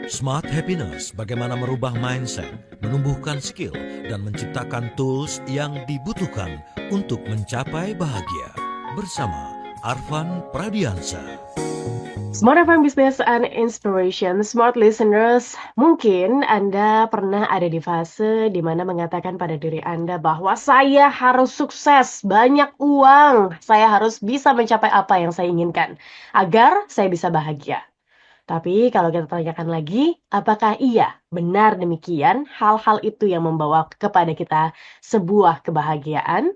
Smart Happiness, bagaimana merubah mindset, menumbuhkan skill, dan menciptakan tools yang dibutuhkan untuk mencapai bahagia. Bersama Arfan Pradiansa. Smart FM Business and Inspiration, smart listeners, mungkin Anda pernah ada di fase di mana mengatakan pada diri Anda bahwa saya harus sukses, banyak uang, saya harus bisa mencapai apa yang saya inginkan agar saya bisa bahagia. Tapi kalau kita tanyakan lagi, apakah iya benar demikian hal-hal itu yang membawa kepada kita sebuah kebahagiaan?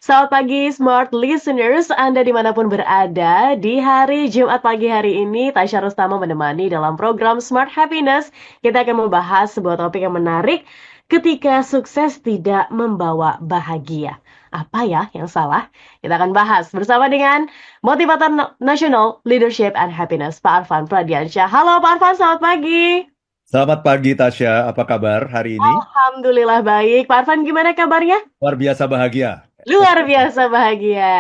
Selamat pagi Smart Listeners, Anda dimanapun berada. Di hari Jumat pagi hari ini, Tasya Rustama menemani dalam program Smart Happiness. Kita akan membahas sebuah topik yang menarik ketika sukses tidak membawa bahagia. Apa ya yang salah? Kita akan bahas bersama dengan Motivator Nasional Leadership and Happiness, Pak Arfan Pradiansyah. Halo Pak Arfan, selamat pagi. Selamat pagi Tasya, apa kabar hari ini? Alhamdulillah baik. Pak Arfan gimana kabarnya? Luar biasa bahagia. Luar biasa bahagia.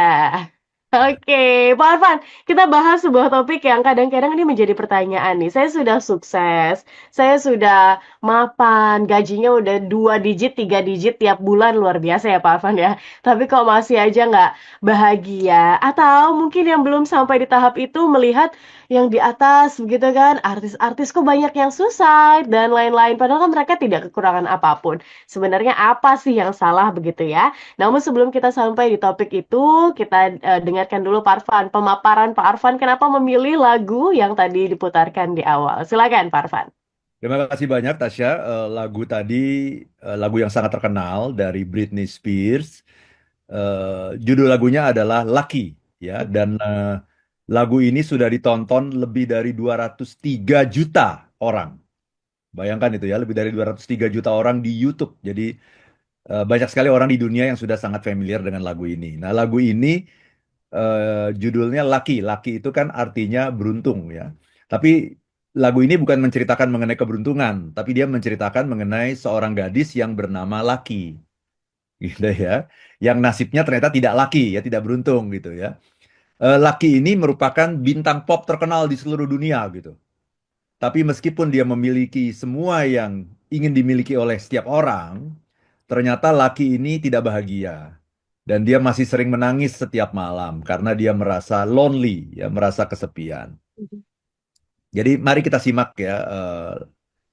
Oke, Pak Arfan, kita bahas sebuah topik yang kadang-kadang ini menjadi pertanyaan nih. Saya sudah sukses, saya sudah mapan, gajinya udah 2 digit, 3 digit tiap bulan, luar biasa ya Pak Arfan ya. Tapi kok masih aja nggak bahagia? Atau mungkin yang belum sampai di tahap itu melihat yang di atas begitu kan, artis-artis kok banyak yang suicide dan lain-lain. Padahal kan mereka tidak kekurangan apapun. Sebenarnya apa sih yang salah begitu ya? Namun sebelum kita sampai di topik itu, kita dengarkan dulu Pak Arfan, pemaparan Pak Arfan kenapa memilih lagu yang tadi diputarkan di awal. Silakan Pak Arfan. Terima kasih banyak Tasya. Lagu tadi lagu yang sangat terkenal dari Britney Spears. Judul lagunya adalah Lucky ya, dan lagu ini sudah ditonton lebih dari 203 juta orang. Bayangkan itu ya, lebih dari 203 juta orang di YouTube. Jadi banyak sekali orang di dunia yang sudah sangat familiar dengan lagu ini. Nah, lagu ini judulnya Lucky. Lucky itu kan artinya beruntung ya. Tapi lagu ini bukan menceritakan mengenai keberuntungan, tapi dia menceritakan mengenai seorang gadis yang bernama Lucky, gitu ya. Yang nasibnya ternyata tidak lucky ya, tidak beruntung gitu ya. Lucky ini merupakan bintang pop terkenal di seluruh dunia gitu. Tapi meskipun dia memiliki semua yang ingin dimiliki oleh setiap orang, ternyata Lucky ini tidak bahagia. Dan dia masih sering menangis setiap malam karena dia merasa lonely, ya, merasa kesepian. Jadi mari kita simak ya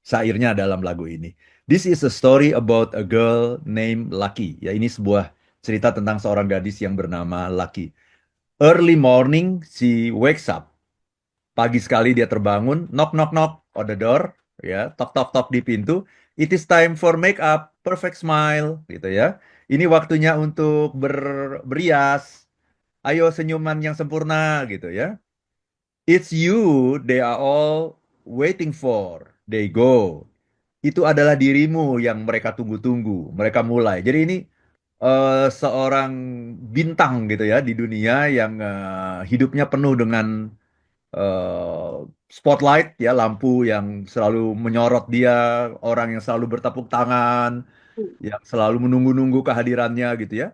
syairnya dalam lagu ini. This is a story about a girl named Lucky. Ya, ini sebuah cerita tentang seorang gadis yang bernama Lucky. Early morning, she wakes up. Pagi sekali dia terbangun, knock knock knock on the door, ya, tok tok tok di pintu. It is time for make up, perfect smile, gitu ya. Ini waktunya untuk berias. Ayo senyuman yang sempurna, gitu ya. It's you, they are all waiting for. They go. Itu adalah dirimu yang mereka tunggu-tunggu. Mereka mulai. Jadi ini seorang bintang gitu ya di dunia yang hidupnya penuh dengan eh, spotlight ya, lampu yang selalu menyorot dia, orang yang selalu bertepuk tangan, yang selalu menunggu-nunggu kehadirannya gitu ya.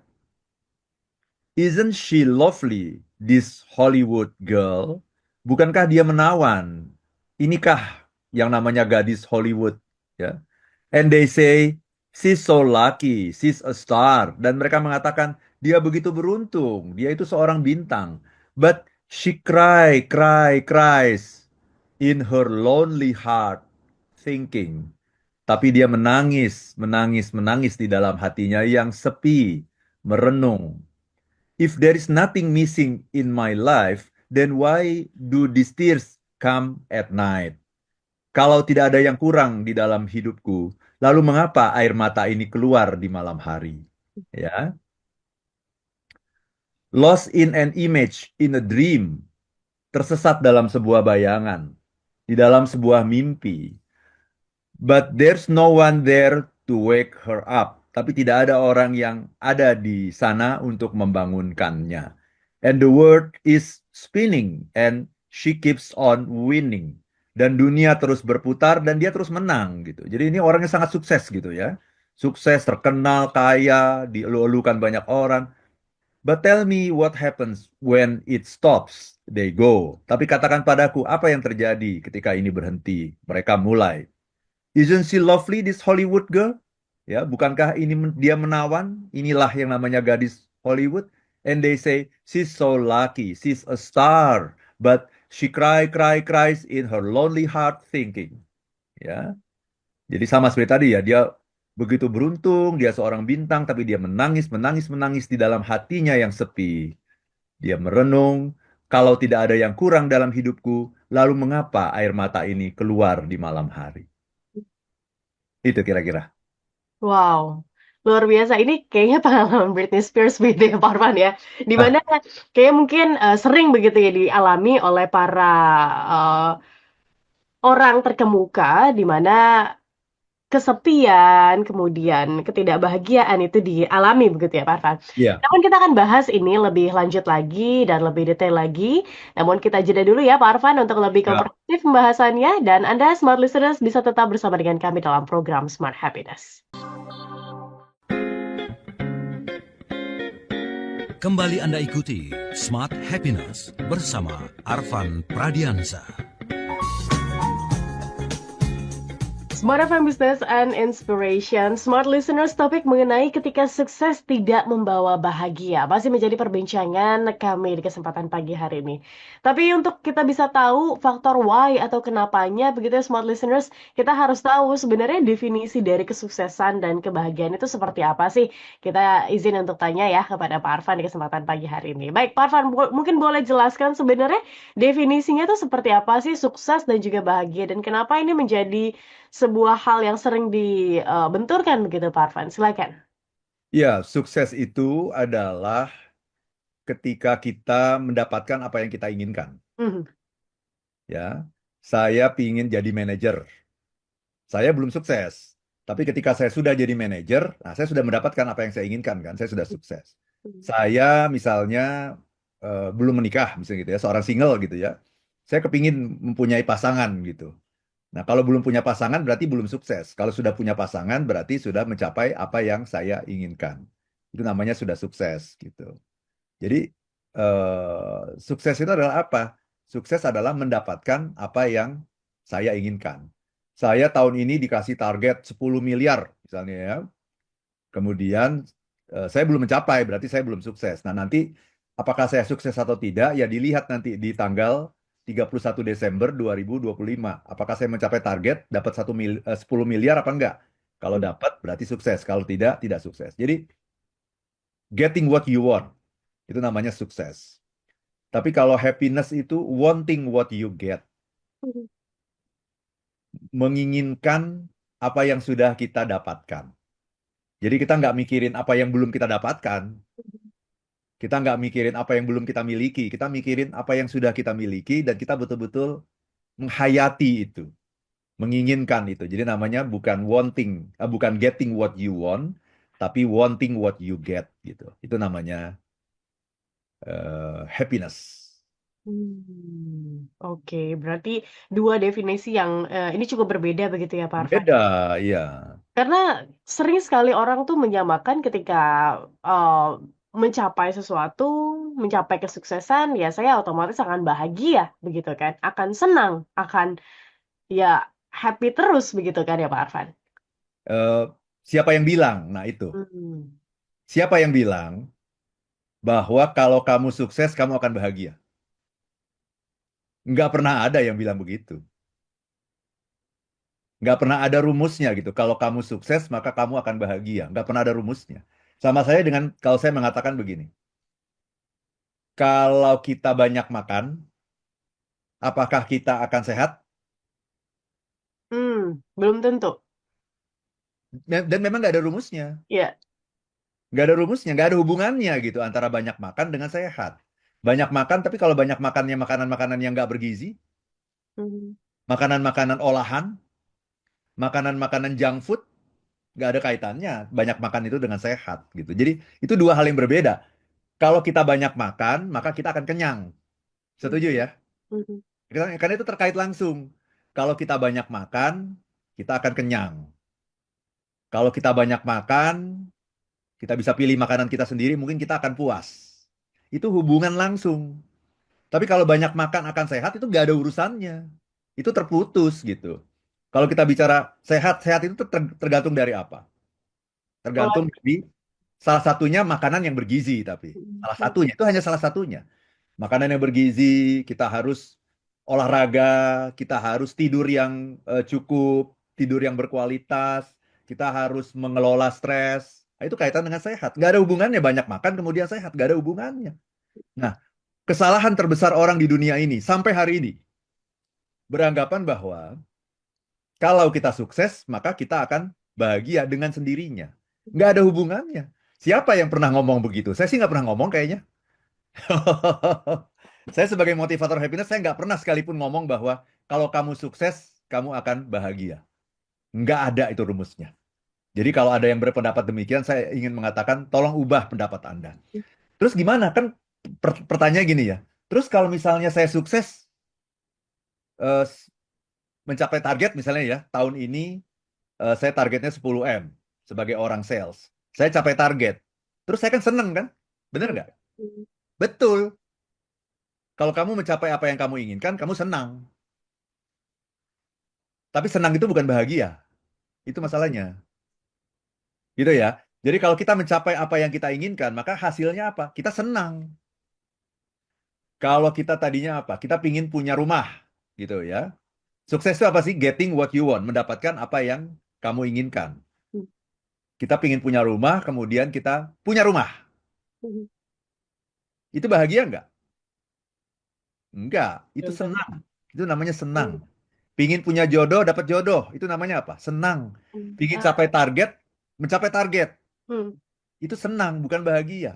Isn't she lovely, this Hollywood girl? Bukankah dia menawan? Inikah yang namanya gadis Hollywood ya? And they say she's so lucky, she's a star. Dan mereka mengatakan dia begitu beruntung, dia itu seorang bintang. But she cries in her lonely heart, thinking. Tapi dia menangis di dalam hatinya yang sepi, merenung. If there is nothing missing in my life, then why do these tears come at night? Kalau tidak ada yang kurang di dalam hidupku, lalu mengapa air mata ini keluar di malam hari? Ya, lost in an image, in a dream, tersesat dalam sebuah bayangan, di dalam sebuah mimpi. But there's no one there to wake her up. Tapi tidak ada orang yang ada di sana untuk membangunkannya. And the world is spinning and she keeps on winning. Dan dunia terus berputar dan dia terus menang gitu. Jadi ini orangnya sangat sukses gitu ya. Sukses, terkenal, kaya, dielu-elukan banyak orang. But tell me what happens when it stops. They go. Tapi katakan padaku apa yang terjadi ketika ini berhenti. Mereka mulai. Isn't she lovely, this Hollywood girl? Ya, bukankah ini dia menawan? Inilah yang namanya gadis Hollywood. And they say, she's so lucky, she's a star. But she cries in her lonely heart thinking. Ya, jadi sama seperti tadi ya, dia begitu beruntung, dia seorang bintang, tapi dia menangis di dalam hatinya yang sepi. Dia merenung, kalau tidak ada yang kurang dalam hidupku, lalu mengapa air mata ini keluar di malam hari? Itu kira-kira. Wow, luar biasa. Ini kayaknya pengalaman Britney Spears begitu ya, Parman ya. Dimana kayak mungkin sering begitu ya dialami oleh para eh, orang terkemuka, di mana kesepian, kemudian ketidakbahagiaan itu dialami begitu ya, Pak Arfan. Iya. Namun kita akan bahas ini lebih lanjut lagi dan lebih detail lagi. Namun kita jeda dulu ya, Pak Arfan, untuk lebih Ya. komprehensif pembahasannya. Dan Anda, Smart Listeners, bisa tetap bersama dengan kami dalam program Smart Happiness. Kembali Anda ikuti Smart Happiness bersama Arfan Pradiansa. Smart FM Business and Inspiration, Smart Listeners, topik mengenai ketika sukses tidak membawa bahagia masih menjadi perbincangan kami di kesempatan pagi hari ini. Tapi untuk kita bisa tahu faktor why atau kenapanya, begitu ya Smart Listeners, kita harus tahu sebenarnya definisi dari kesuksesan dan kebahagiaan itu seperti apa sih? Kita izin untuk tanya ya kepada Pak Arfan di kesempatan pagi hari ini. Baik, Pak Arfan, mungkin boleh jelaskan sebenarnya definisinya itu seperti apa sih sukses dan juga bahagia, dan kenapa ini menjadi sebuah hal yang sering dibenturkan begitu, Pak Arfan. Silakan. Ya, sukses itu adalah ketika kita mendapatkan apa yang kita inginkan. Mhm. Ya, saya ingin jadi manajer. Saya belum sukses. Tapi ketika saya sudah jadi manajer, nah saya sudah mendapatkan apa yang saya inginkan kan. Saya sudah sukses. Saya misalnya belum menikah, misalnya gitu ya, seorang single gitu ya. Saya kepingin mempunyai pasangan gitu. Nah, kalau belum punya pasangan berarti belum sukses. Kalau sudah punya pasangan berarti sudah mencapai apa yang saya inginkan. Itu namanya sudah sukses gitu. Jadi sukses itu adalah apa? Sukses adalah mendapatkan apa yang saya inginkan. Saya tahun ini dikasih target 10 miliar misalnya ya. Kemudian saya belum mencapai, berarti saya belum sukses. Nah, nanti apakah saya sukses atau tidak ya dilihat nanti di tanggal 31 Desember 2025. Apakah saya mencapai target, dapat 10 miliar apa enggak? Kalau dapat berarti sukses, kalau tidak, tidak sukses. Jadi getting what you want, itu namanya sukses. Tapi kalau happiness itu wanting what you get. Menginginkan apa yang sudah kita dapatkan. Jadi kita nggak mikirin apa yang belum kita dapatkan. Kita nggak mikirin apa yang belum kita miliki. Kita mikirin apa yang sudah kita miliki dan kita betul-betul menghayati itu. Menginginkan itu. Jadi namanya bukan wanting, bukan getting what you want, tapi wanting what you get gitu. Itu namanya happiness. Oke, berarti dua definisi yang ini cukup berbeda begitu ya, Pak Arfan. Beda, ya. Karena sering sekali orang tuh menyamakan ketika eh, mencapai sesuatu, mencapai kesuksesan, ya saya otomatis akan bahagia, begitu kan? Akan senang, akan ya happy terus, begitu kan ya, Pak Arfan? Eh, siapa yang bilang? Nah itu. Hmm. Siapa yang bilang bahwa kalau kamu sukses, kamu akan bahagia? Nggak pernah ada yang bilang begitu. Nggak pernah ada rumusnya gitu. Kalau kamu sukses, maka kamu akan bahagia. Nggak pernah ada rumusnya. Sama saya dengan kalau saya mengatakan begini. Kalau kita banyak makan, apakah kita akan sehat? Belum tentu. Dan memang nggak ada rumusnya. Ya. Nggak ada rumusnya, nggak ada hubungannya gitu antara banyak makan dengan sehat. Banyak makan, tapi kalau banyak makannya makanan-makanan yang nggak bergizi, Hmm. makanan-makanan olahan, makanan-makanan junk food, nggak ada kaitannya. Banyak makan itu dengan sehat gitu. Jadi itu dua hal yang berbeda. Kalau kita banyak makan, maka kita akan kenyang. Setuju ya? Hmm. Karena itu terkait langsung. Kalau kita banyak makan, kita akan kenyang. Kalau kita banyak makan, kita bisa pilih makanan kita sendiri, mungkin kita akan puas. itu hubungan langsung. Tapi kalau banyak makan akan sehat itu nggak ada urusannya. Itu terputus gitu. Kalau kita bicara sehat, sehat itu tergantung dari apa? Kalau Tergantung dari salah satunya makanan yang bergizi, tapi salah satunya itu hanya salah satunya. Makanan yang bergizi, kita harus olahraga, kita harus tidur yang cukup, tidur yang berkualitas, kita harus mengelola stres. Nah, itu kaitan dengan sehat. Nggak ada hubungannya banyak makan kemudian sehat, nggak ada hubungannya. Nah, kesalahan terbesar orang di dunia ini sampai hari ini beranggapan bahwa kalau kita sukses, maka kita akan bahagia dengan sendirinya. Nggak ada hubungannya. Siapa yang pernah ngomong begitu? Saya sih nggak pernah ngomong kayaknya. Saya sebagai motivator happiness, saya nggak pernah sekalipun ngomong bahwa kalau kamu sukses, kamu akan bahagia. Nggak ada itu rumusnya. Jadi kalau ada yang berpendapat demikian, saya ingin mengatakan, tolong ubah pendapat Anda. Terus gimana? Kan pertanyaan gini ya. Terus kalau misalnya saya sukses, eh, mencapai target misalnya ya, tahun ini saya targetnya 10M sebagai orang sales. Saya capai target. Terus saya kan seneng kan? Bener nggak? Betul. Kalau kamu mencapai apa yang kamu inginkan, kamu senang. Tapi senang itu bukan bahagia. Itu masalahnya. Gitu ya. Jadi kalau kita mencapai apa yang kita inginkan, maka hasilnya apa? Kita senang. Kalau kita tadinya apa? Kita pingin punya rumah. Gitu ya. Sukses itu apa sih? Getting what you want. Mendapatkan apa yang kamu inginkan. Kita pingin punya rumah, kemudian kita punya rumah. Itu bahagia nggak? Enggak. Itu senang. Itu namanya senang. Pingin punya jodoh, dapat jodoh. Itu namanya apa? Senang. Pingin capai target, mencapai target. Itu senang, bukan bahagia.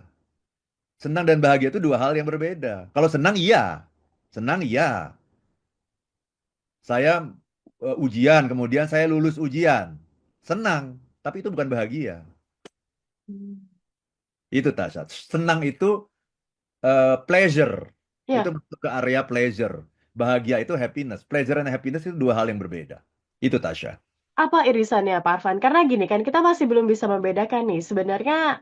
Senang dan bahagia itu dua hal yang berbeda. Kalau senang, iya. Senang, iya. Saya ujian, kemudian saya lulus ujian. Senang, tapi itu bukan bahagia. Itu Tasya. Senang itu pleasure. Itu Ya, masuk ke area pleasure. Bahagia itu happiness. Pleasure and happiness itu dua hal yang berbeda. Itu Tasya. apa irisannya Pak Arfan? Karena gini kan, kita masih belum bisa membedakan nih sebenarnya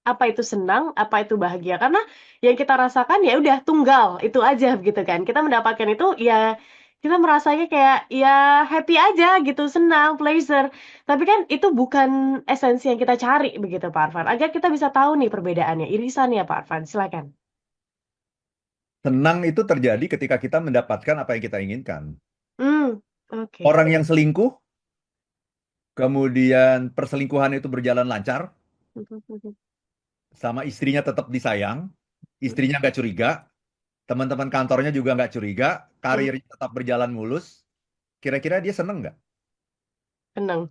apa itu senang, apa itu bahagia. Karena yang kita rasakan ya udah tunggal, itu aja gitu kan. Kita mendapatkan itu ya kita merasanya kayak ya happy aja gitu, senang, pleasure. Tapi kan itu bukan esensi yang kita cari begitu Pak Arfan. Agar kita bisa tahu nih perbedaannya, irisannya Pak Arfan. Silakan. Senang itu terjadi ketika kita mendapatkan apa yang kita inginkan. Oke. Orang yang selingkuh, kemudian perselingkuhan itu berjalan lancar, sama istrinya tetap disayang, istrinya nggak curiga, teman-teman kantornya juga nggak curiga, karirnya tetap berjalan mulus, kira-kira dia seneng nggak? Senang.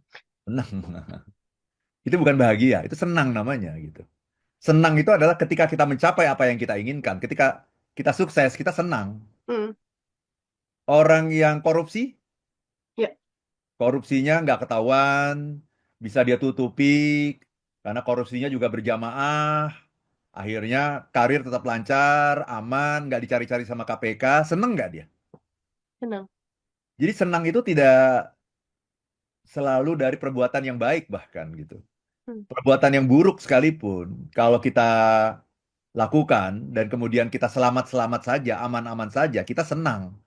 Senang. Itu bukan bahagia, itu senang namanya gitu. Senang itu adalah ketika kita mencapai apa yang kita inginkan, ketika kita sukses, kita senang. Hmm. Orang yang korupsi, Ya, korupsinya nggak ketahuan, bisa dia tutupi, karena korupsinya juga berjamaah, akhirnya karir tetap lancar, aman, nggak dicari-cari sama KPK, seneng nggak dia? senang. Jadi senang itu tidak selalu dari perbuatan yang baik bahkan gitu. Hmm. Perbuatan yang buruk sekalipun, kalau kita lakukan dan kemudian kita selamat-selamat saja, aman-aman saja, kita senang.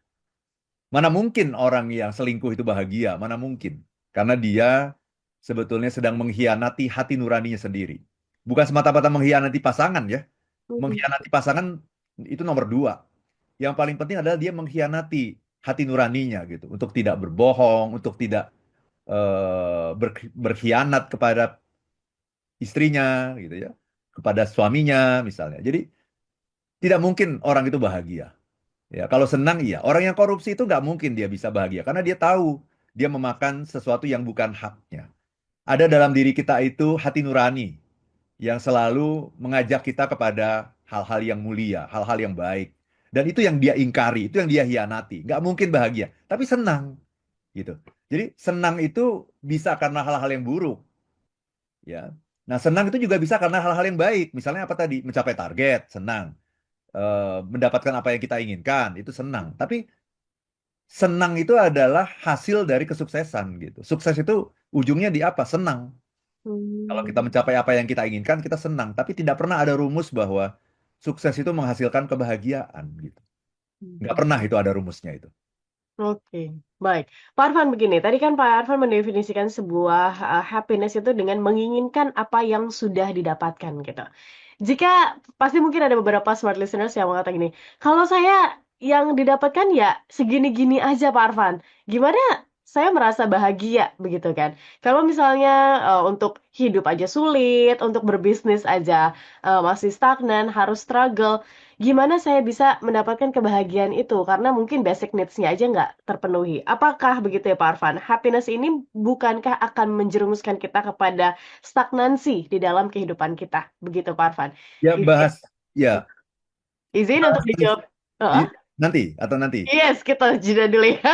Mana mungkin orang yang selingkuh itu bahagia? Mana mungkin? Karena dia sebetulnya sedang mengkhianati hati nuraninya sendiri. Bukan semata-mata mengkhianati pasangan ya. Mengkhianati pasangan itu nomor dua. Yang paling penting adalah dia mengkhianati hati nuraninya gitu. Untuk tidak berbohong, untuk tidak berkhianat kepada istrinya gitu ya. Kepada suaminya misalnya. Jadi tidak mungkin orang itu bahagia. Ya, kalau senang iya. Orang yang korupsi itu nggak mungkin dia bisa bahagia karena dia tahu dia memakan sesuatu yang bukan haknya. Ada dalam diri kita itu hati nurani yang selalu mengajak kita kepada hal-hal yang mulia, hal-hal yang baik. Dan itu yang dia ingkari, itu yang dia hianati. Nggak mungkin bahagia, tapi senang gitu. Jadi senang itu bisa karena hal-hal yang buruk, ya. Nah, senang itu juga bisa karena hal-hal yang baik. Misalnya apa tadi? Mencapai target, senang. Mendapatkan apa yang kita inginkan, itu senang. Tapi senang itu adalah hasil dari kesuksesan gitu. Sukses itu ujungnya di apa? Senang. Kalau kita mencapai apa yang kita inginkan, kita senang. Tapi tidak pernah ada rumus bahwa sukses itu menghasilkan kebahagiaan gitu. Nggak pernah itu ada rumusnya itu. Oke, baik. Pak Arfan begini, tadi kan Pak Arfan mendefinisikan sebuah happiness itu dengan menginginkan apa yang sudah didapatkan gitu. Jika pasti mungkin ada beberapa smart listeners yang mengatakan gini, kalau saya yang didapatkan ya segini-gini aja Pak Arfan. Gimana saya merasa bahagia begitu kan? Kalau misalnya untuk hidup aja sulit, untuk berbisnis aja masih stagnan, harus struggle. Gimana saya bisa mendapatkan kebahagiaan itu? Karena mungkin basic needs-nya aja nggak terpenuhi. Apakah begitu ya Pak Arfan? Happiness ini bukankah akan menjerumuskan kita kepada stagnansi di dalam kehidupan kita? Begitu Pak Arfan. Ya Izin, ya izin untuk bahas dijawab. Heeh. nanti atau nanti. Yes, kita jeda dulu ya.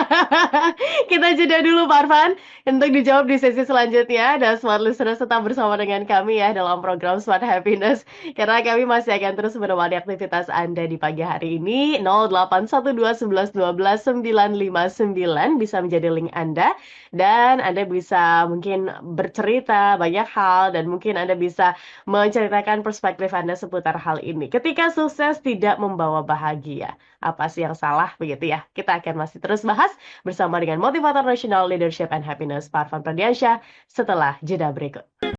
Kita jeda dulu Pak Arfan untuk dijawab di sesi selanjutnya. Dan Smart Listeners tetap bersama dengan kami ya dalam program Smart Happiness. Karena kami masih akan terus menemani aktivitas Anda di pagi hari ini. 0812 11 12 959 bisa menjadi link Anda. Dan Anda bisa mungkin bercerita banyak hal. Dan mungkin Anda bisa menceritakan perspektif Anda seputar hal ini. Ketika sukses tidak membawa bahagia, apa sih yang salah begitu ya? Kita akan masih terus bahas bersama dengan motivator nasional Leadership and Happiness Pak Arfan Pradiansyah setelah jeda berikut.